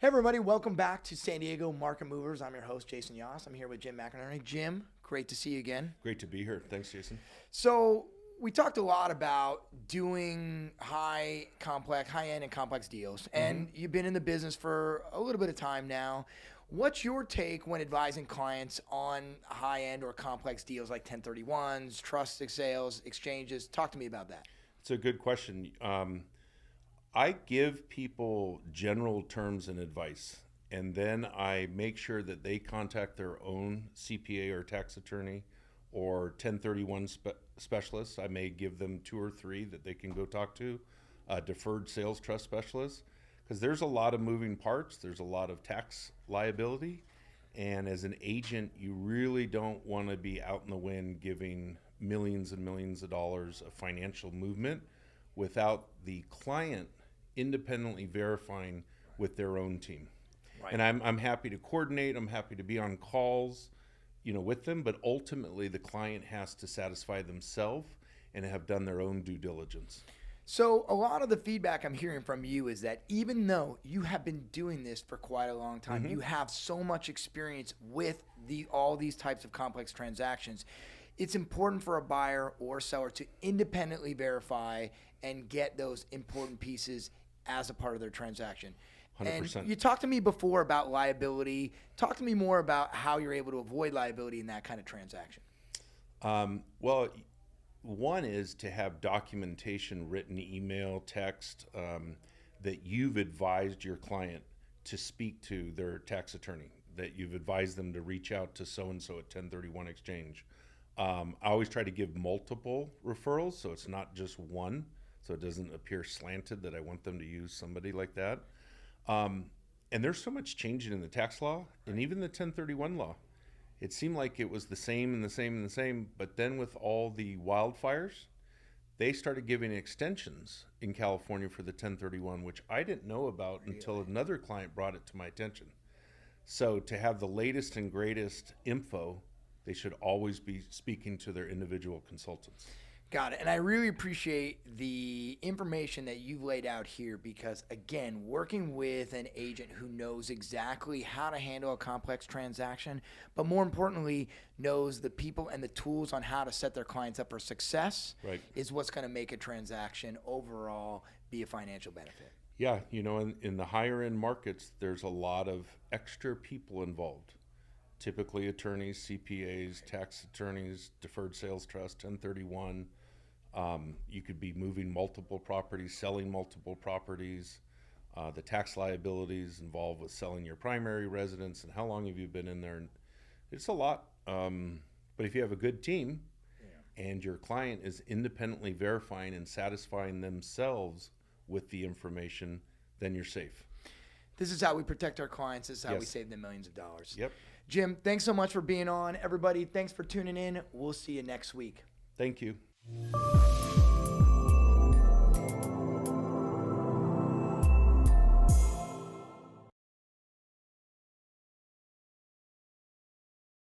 Hey everybody, welcome back to San Diego Market Movers. I'm your host, Jason Yoss. I'm here with Jim McInerney. Jim, great to see you again. Great to be here. Thanks, Jason. So we talked a lot about doing high-end and complex deals, and you've been in the business for a little bit of time now. What's your take when advising clients on high-end or complex deals like 1031s, trust sales, exchanges? Talk to me about that. It's a good question. I give people general terms and advice, and then I make sure that they contact their own CPA or tax attorney or 1031 specialists. I may give them 2 or 3 that they can go talk to, deferred sales trust specialists, because there's a lot of moving parts. There's a lot of tax liability, and as an agent, you really don't want to be out in the wind giving millions and millions of dollars of financial movement without the client independently verifying with their own team. Right. And I'm happy to coordinate. I'm happy to be on calls, with them. But ultimately, the client has to satisfy themselves and have done their own due diligence. So a lot of the feedback I'm hearing from you is that even though you have been doing this for quite a long time, you have so much experience with all these types of complex transactions, it's important for a buyer or seller to independently verify and get those important pieces as a part of their transaction. 100%. And you talked to me before about liability. Talk to me more about how you're able to avoid liability in that kind of transaction. Well, one is to have documentation, written, email, text, that you've advised your client to speak to their tax attorney, that you've advised them to reach out to so-and-so at 1031 exchange. I always try to give multiple referrals, so it's not just one, so it doesn't appear slanted that I want them to use somebody like that. And there's so much changing in the tax law and even the 1031 law. It seemed like it was the same and the same and the same, but then with all the wildfires, they started giving extensions in California for the 1031, which I didn't know about until another client brought it to my attention. So to have the latest and greatest info, they should always be speaking to their individual consultants. Got it. And I really appreciate the information that you've laid out here because, again, working with an agent who knows exactly how to handle a complex transaction, but more importantly, knows the people and the tools on how to set their clients up for success is what's going to make a transaction overall be a financial benefit. Yeah, in the higher end markets, there's a lot of extra people involved. Typically attorneys, CPAs, tax attorneys, deferred sales trust, 1031. You could be moving multiple properties, selling multiple properties. The tax liabilities involved with selling your primary residence and how long have you been in there. It's a lot. But if you have a good team and your client is independently verifying and satisfying themselves with the information, then you're safe. This is how we protect our clients. This is how we save them millions of dollars. Yep. Jim, thanks so much for being on. Everybody, thanks for tuning in. We'll see you next week. Thank you.